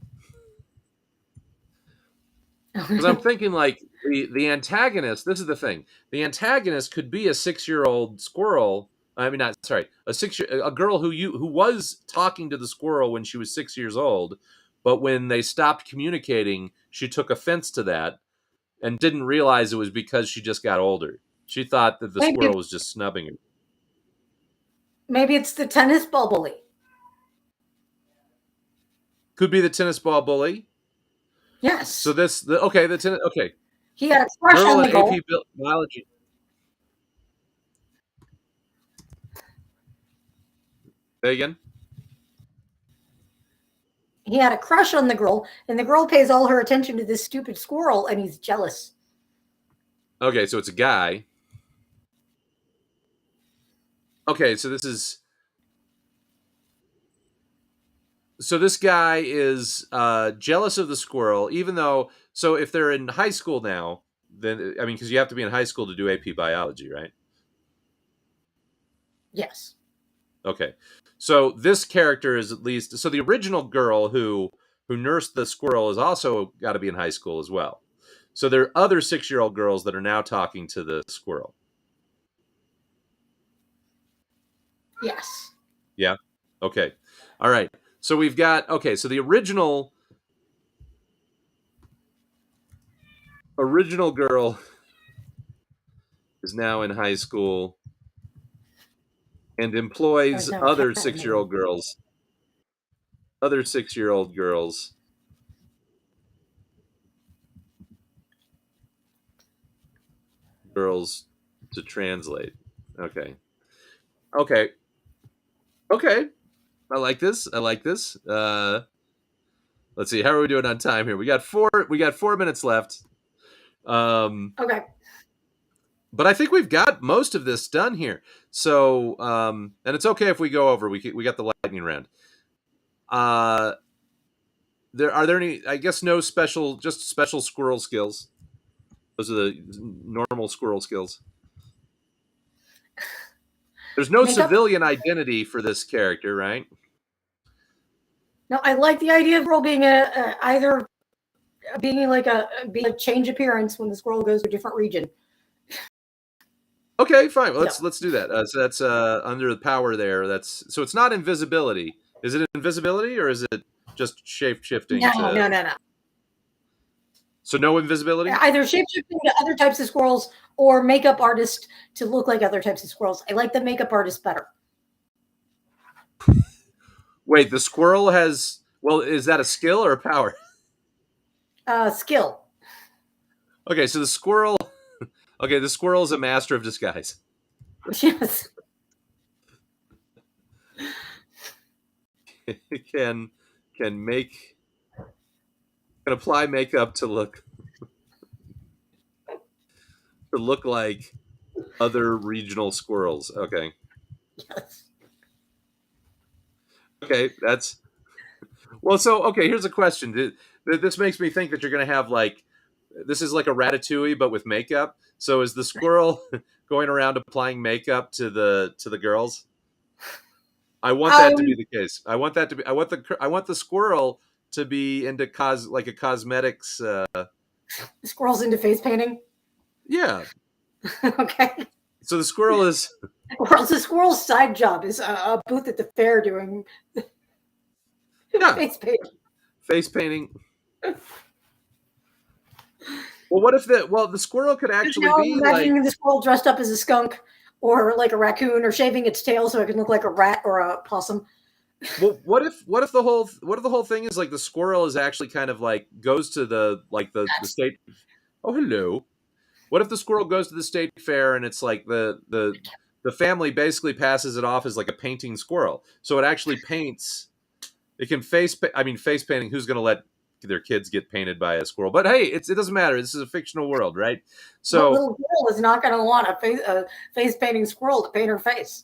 Because I'm thinking like the antagonist. This is the thing. The antagonist could be a 6-year-old squirrel. I mean, not sorry, a girl who was talking to the squirrel when she was 6 years old, but when they stopped communicating, she took offense to that and didn't realize it was because she just got older. She thought that the squirrel was just snubbing her. Maybe it's the tennis ball bully. Could be the tennis ball bully. Yes. So okay. He had a crush on the goal. AP biology. Say again? He had a crush on the girl, and the girl pays all her attention to this stupid squirrel, and he's jealous. Okay, so it's a guy. Okay, so this guy is jealous of the squirrel, even though, so if they're in high school now, then I mean, because you have to be in high school to do AP biology, right? Yes. Okay. So this character is at least so the original girl who nursed the squirrel is also got to be in high school as well. So there are other 6-year-old girls that are now talking to the squirrel. Yes. Yeah. Okay. All right. So we've got so the original girl is now in high school and employs There's no other cat in the room. 6-year-old girls to translate. Okay. Okay. Okay. I like this. Let's see. How are we doing on time here? We got 4 minutes left. Okay. But I think we've got most of this done here. So, and it's okay if we go over. We got the lightning round. Are there any? I guess no special, just special squirrel skills. Those are the normal squirrel skills. There's no Makeup? civilian identity for this character, right? No, I like the idea of squirrel being either being like a change appearance when the squirrel goes to a different region. Okay, fine. Well, let's do that. So that's under the power there. So it's not invisibility. Is it invisibility or is it just shape shifting? No. So no invisibility? Either shape-shifting to other types of squirrels or makeup artist to look like other types of squirrels. I like the makeup artist better. Wait, the squirrel has... Well, is that a skill or a power? Skill. Okay, so the squirrel... Okay, the squirrel is a master of disguise. Yes. It can apply makeup to look like other regional squirrels. Okay. Yes. Okay, that's... Well, so, okay, here's a question. This makes me think that you're going to have, like... This is like a Ratatouille, but with makeup. So is the squirrel going around applying makeup to the girls? I want that to be the case. I want the squirrel to be into like a cosmetics. Squirrels into face painting. Yeah. Okay. So the squirrel is... The squirrel's side job is a booth at the fair doing face painting. Face painting. Well, what if the squirrel could actually be imagining the squirrel dressed up as a skunk or like a raccoon or shaving its tail so it can look like a rat or a possum. Well, what if the whole thing is like the squirrel is actually kind of like goes to the state... Oh, hello. What if the squirrel goes to the state fair and it's like the family basically passes it off as like a painting squirrel, so it actually paints. It can face painting. Who's going to let their kids get painted by a squirrel? But hey, it doesn't matter. This is a fictional world, right? So the little girl is not going to want a face painting squirrel to paint her face.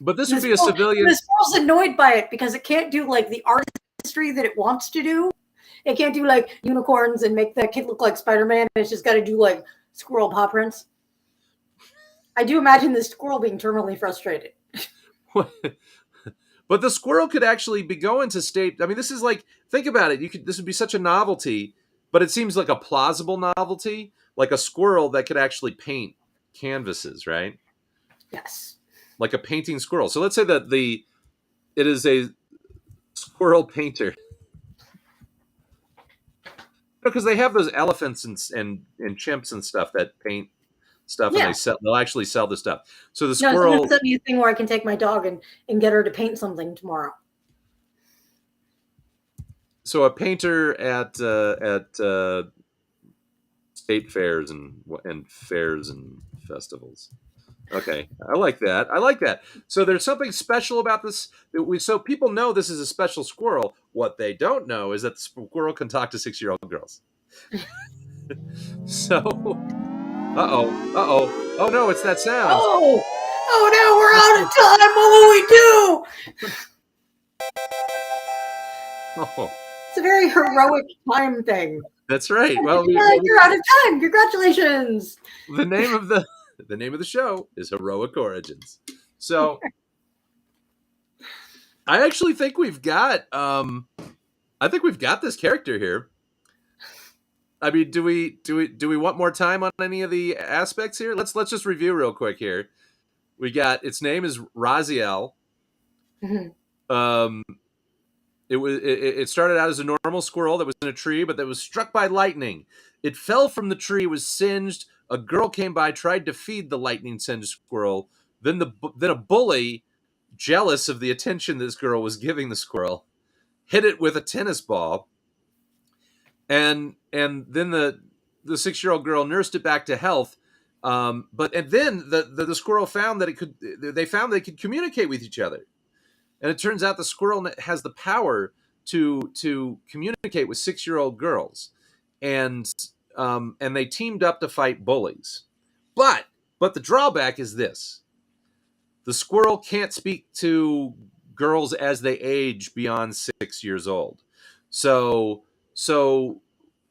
But this would be a civilian. The squirrel's annoyed by it because it can't do like the artistry that it wants to do. It can't do like unicorns and make that kid look like Spider-Man. It's just got to do like squirrel paw prints. I do imagine the squirrel being terminally frustrated. But the squirrel could actually be going to state... I mean, this is like... Think about it. This would be such a novelty, but it seems like a plausible novelty, like a squirrel that could actually paint canvases, right? Yes. Like a painting squirrel. So let's say that it is a squirrel painter. Because they have those elephants and chimps and stuff that paint stuff, and they'll actually sell the stuff. So the squirrel... No, it's a thing where I can take my dog and get her to paint something tomorrow. So a painter at state fairs and fairs and festivals. Okay, I like that. So there's something special about this. So people know this is a special squirrel. What they don't know is that the squirrel can talk to 6-year-old girls. So, oh no, it's that sound. Oh no, we're out of time. What will we do? Oh. It's a very heroic time thing. That's right. Well, You're out of time. Congratulations. the name of the show is Heroic Origins. So I actually think we've got this character here. I mean, do we want more time on any of the aspects here? Let's just review real quick here. We got its name is Raziel. Um, it started out as a normal squirrel that was in a tree, but that was struck by lightning. It fell from the tree, was singed. A girl came by, tried to feed the lightning singed squirrel. Then a bully, jealous of the attention this girl was giving the squirrel, hit it with a tennis ball. And then the 6-year-old girl nursed it back to health. Then the squirrel found that they found they could communicate with each other. And it turns out the squirrel has the power to communicate with 6-year-old girls, and they teamed up to fight bullies. But the drawback is this: the squirrel can't speak to girls as they age beyond 6 years old. So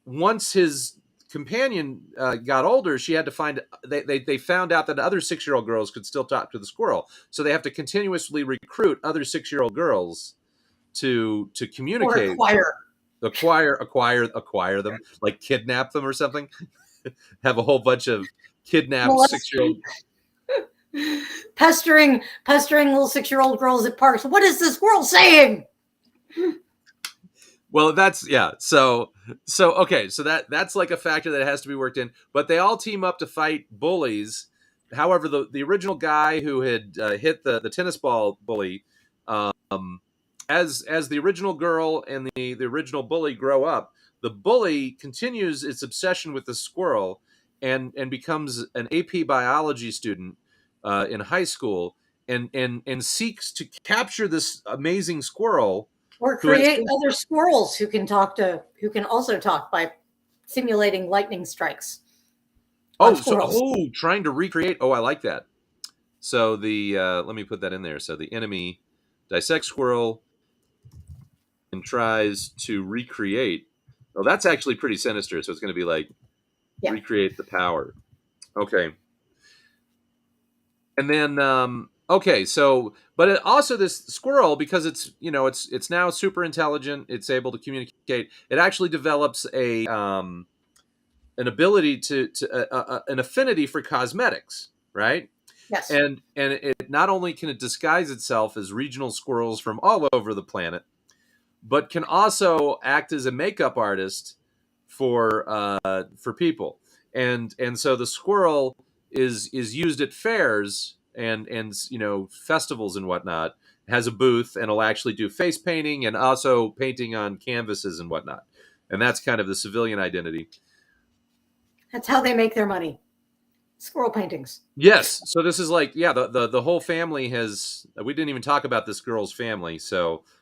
once his companion got older, she had to find. They found out that other 6-year-old girls could still talk to the squirrel, so they have to continuously recruit other 6-year-old girls to communicate, or acquire them, like kidnap them or something. Have a whole bunch of kidnapped 6-year-old pestering little 6-year-old girls at parks. What is this squirrel saying? Well, that's So okay, so that's like a factor that has to be worked in. But they all team up to fight bullies. However, the original guy who had hit the tennis ball bully, as the original girl and the original bully grow up, the bully continues its obsession with the squirrel and becomes an AP biology student in high school and seeks to capture this amazing squirrel. Or create other squirrels who can also talk by simulating lightning strikes. Trying to recreate. Oh, I like that. So let me put that in there. So the enemy dissects squirrel and tries to recreate. Oh, that's actually pretty sinister. So it's going to be like recreate the power. Okay. And then okay, so but it also, this squirrel, because it's now super intelligent, it's able to communicate. It actually develops an ability to an affinity for cosmetics, right? Yes. And it not only can it disguise itself as regional squirrels from all over the planet, but can also act as a makeup artist for people. And so the squirrel is used at fairs and festivals and whatnot. It has a booth and will actually do face painting and also painting on canvases and whatnot. And that's kind of the civilian identity. That's how they make their money. Squirrel paintings. Yes. So this is like, the whole family has, we didn't even talk about this girl's family.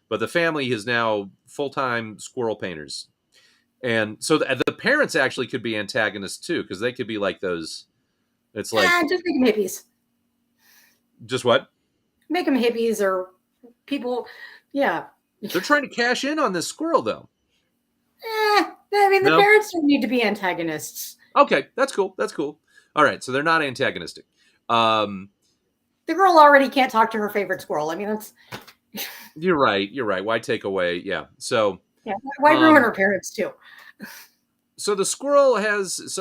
But the family is now full-time squirrel painters. And so the parents actually could be antagonists too, because they could be like those. It's like, just make them hippies. Just what? Make them hippies or people. Yeah. They're trying to cash in on this squirrel, though. I mean, the parents don't need to be antagonists. Okay, that's cool. All right, so they're not antagonistic. The girl already can't talk to her favorite squirrel. I mean, that's. You're right. Why take away? Yeah. So. Yeah. Why ruin her parents too? So the squirrel has,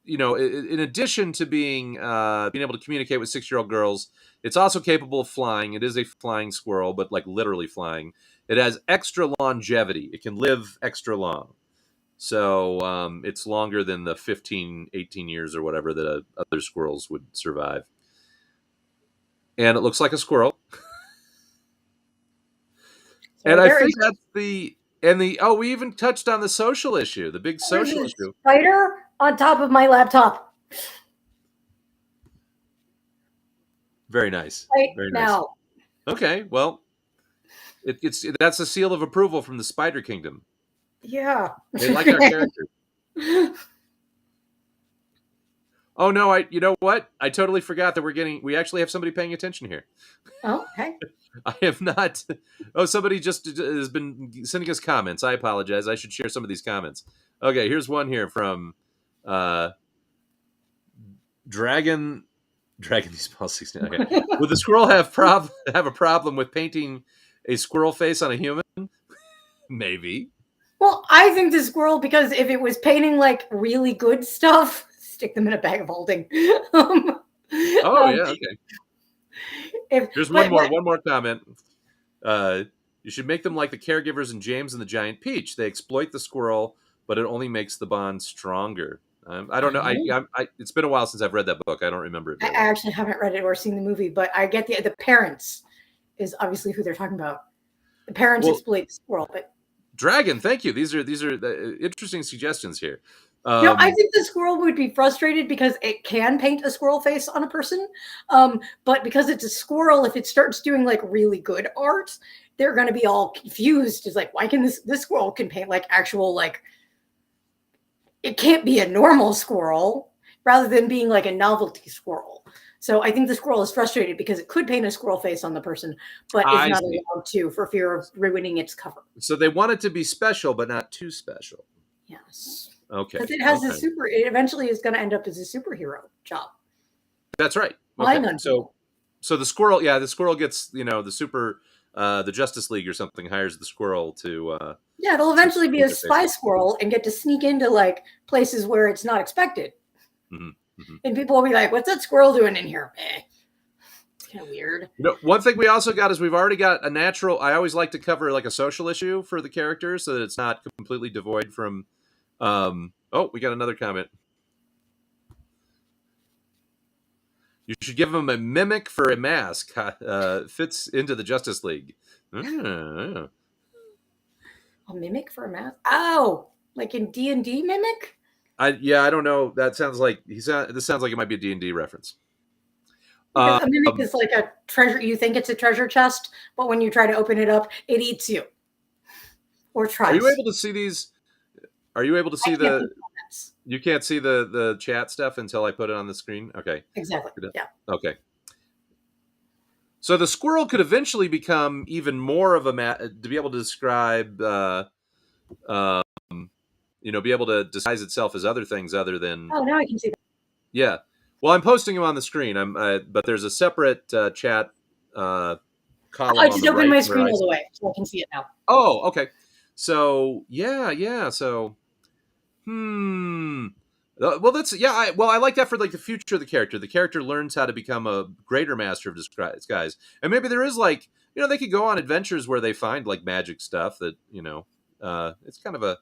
in addition to being able to communicate with 6-year-old girls, it's also capable of flying. It is a flying squirrel, but like literally flying. It has extra longevity. It can live extra long. So it's longer than the 15, 18 years or whatever that other squirrels would survive. And it looks like a squirrel. And I think that's we even touched on the social issue, the big social issue. Spider on top of my laptop. Very nice. Very now. Nice. Okay, well, that's a seal of approval from the Spider Kingdom. Yeah. They like our character. Oh no, you know what? I totally forgot that we actually have somebody paying attention here. Oh, hey. I have not. Oh, somebody just has been sending us comments. I apologize. I should share some of these comments. Okay, here's one here from uh, Dragon. Dragon these balls 16. Okay, would the squirrel have a problem with painting a squirrel face on a human? Maybe. Well, I think the squirrel, because if it was painting like really good stuff, stick them in a bag of holding. um, Oh yeah. Okay. Here's but, one more comment. You should make them like the caregivers in James and the Giant Peach. They exploit the squirrel, but it only makes the bond stronger. I don't know. It's been a while since I've read that book. I don't remember it I very well. actually haven't read it or seen the movie, but I get the parents is obviously who they're talking about. The parents exploit the squirrel, but Dragon, thank you. These are interesting suggestions here. I think the squirrel would be frustrated because it can paint a squirrel face on a person, but because it's a squirrel, if it starts doing like really good art, they're going to be all confused. It's like, why can this squirrel can paint like actual like it can't be a normal squirrel rather than being like a novelty squirrel. So I think the squirrel is frustrated because it could paint a squirrel face on the person, but is not allowed to for fear of ruining its cover. So they want it to be special, but not too special. Yes. Okay. Because it has it eventually is going to end up as a superhero job. That's right. Okay. So the squirrel, the squirrel gets, the Justice League or something hires the squirrel to it'll eventually be a spy squirrel and get to sneak into like places where it's not expected. Mm-hmm. Mm-hmm. And people will be like, what's that squirrel doing in here? It's kind of weird. One thing we also got is we've already got a natural. I always like to cover like a social issue for the character so that it's not completely devoid from. We got another comment. You should give him a mimic for a mask. Fits into the Justice League. A mimic for a mask? Oh, like in D&D mimic? I don't know. That sounds like this sounds like it might be a D&D reference. Because a mimic is like a treasure. You think it's a treasure chest, but when you try to open it up, it eats you. Or tries. Are you able to see these? Are you able to see you can't see the chat stuff until I put it on the screen? Okay. Exactly. Yeah. Okay. So the squirrel could eventually become even more of to be able to describe, be able to disguise itself as other things other than. Oh, now I can see that. Yeah. Well, I'm posting them on the screen. But there's a separate chat column. I just opened my screen all the way, so I can see it now. Oh, okay. So yeah. So, well, that's I like that for like the future of the character. The character learns how to become a greater master of disguise, and maybe there is like they could go on adventures where they find like magic stuff that it's kind of a.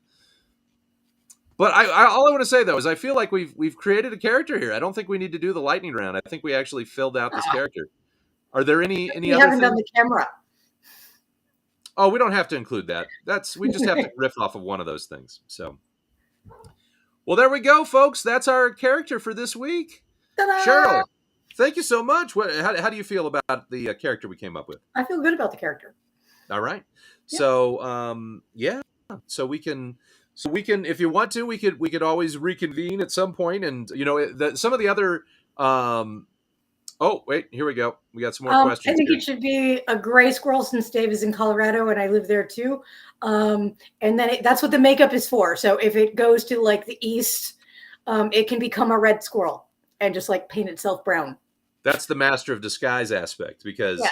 But all I want to say though is I feel like we've created a character here. I don't think we need to do the lightning round. I think we actually filled out this character. Are there any we other haven't done the camera? Oh, we don't have to include that. We just have to riff off of one of those things. So, well, there we go, folks. That's our character for this week. Ta-da! Cheryl, thank you so much. How do you feel about the character we came up with? I feel good about the character. All right. Yeah. So, So we can, if you want to, we could always reconvene at some point, and some of the other. Oh, wait, here we go. We got some more questions. I think it should be a gray squirrel since Dave is in Colorado and I live there too. And then that's what the makeup is for. So if it goes to like the east, it can become a red squirrel and just like paint itself brown. That's the master of disguise aspect because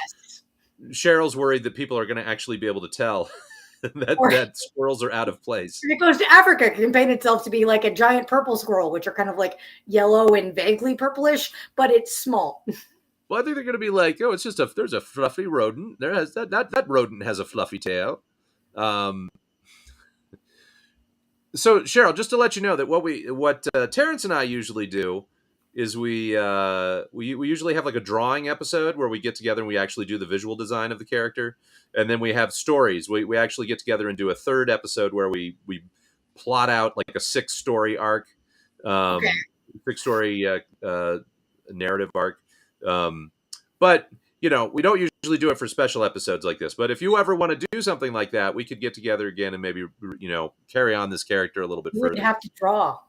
Cheryl's worried that people are going to actually be able to tell that squirrels are out of place. If it goes to Africa, it can paint itself to be like a giant purple squirrel, which are kind of like yellow and vaguely purplish, but it's small. Well, I think they're going to be like, oh, it's just there's a fluffy rodent. There has that rodent has a fluffy tail. So Cheryl, just to let you know that what Terrance and I usually do is we usually have like a drawing episode where we get together and we actually do the visual design of the character. And then we have stories. We actually get together and do a third episode where we plot out like a 6-story arc, 6-story narrative arc. But we don't usually do it for special episodes like this. But if you ever want to do something like that, we could get together again and maybe carry on this character a little bit further. We'd have to draw.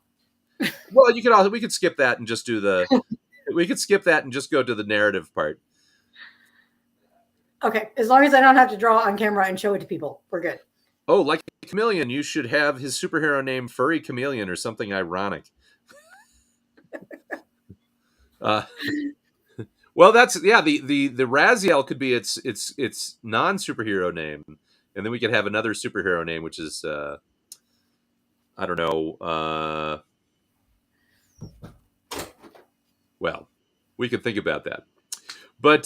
Well, we could skip that and just do we could skip that and just go to the narrative part. Okay, as long as I don't have to draw on camera and show it to people, we're good. Oh, like a chameleon, you should have his superhero name Furry Chameleon or something ironic. Uh, well, that's the Raziel could be its non superhero name, and then we could have another superhero name, which is I don't know. Well, we could think about that. But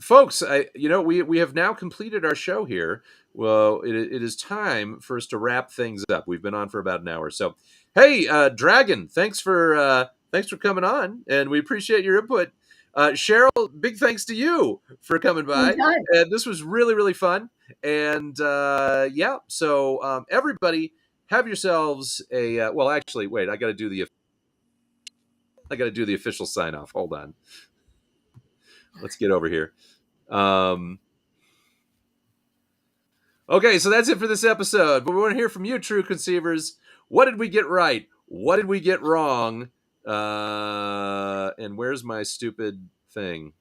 folks, we have now completed our show here. Well, it is time for us to wrap things up. We've been on for about an hour. So, hey, Dragon, thanks for coming on, and we appreciate your input. Cheryl, big thanks to you for coming by. Anytime. And this was really, really fun. And yeah, so everybody, have yourselves a well. Actually, wait, I got to do the official sign off. Hold on. Let's get over here. Okay, so that's it for this episode. But we want to hear from you, true conceivers. What did we get right? What did we get wrong? And where's my stupid thing?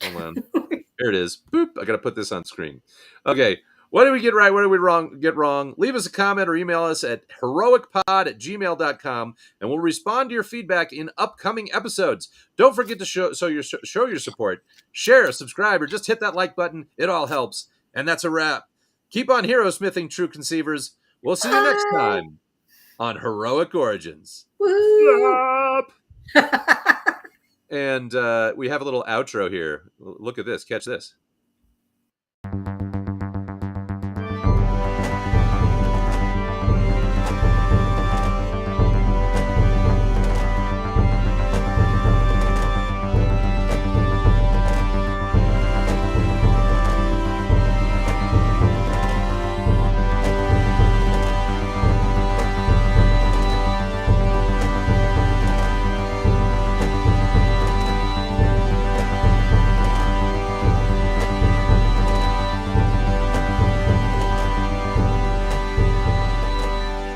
Hold on. Here it is. Boop. I got to put this on screen. Okay. What did we get right? What did we get wrong? Leave us a comment or email us at heroicpod@gmail.com, and we'll respond to your feedback in upcoming episodes. Don't forget to show your support. Share, subscribe, or just hit that like button. It all helps. And that's a wrap. Keep on hero smithing, true conceivers. We'll see you next time on Heroic Origins. And we have a little outro here. Look at this. Catch this.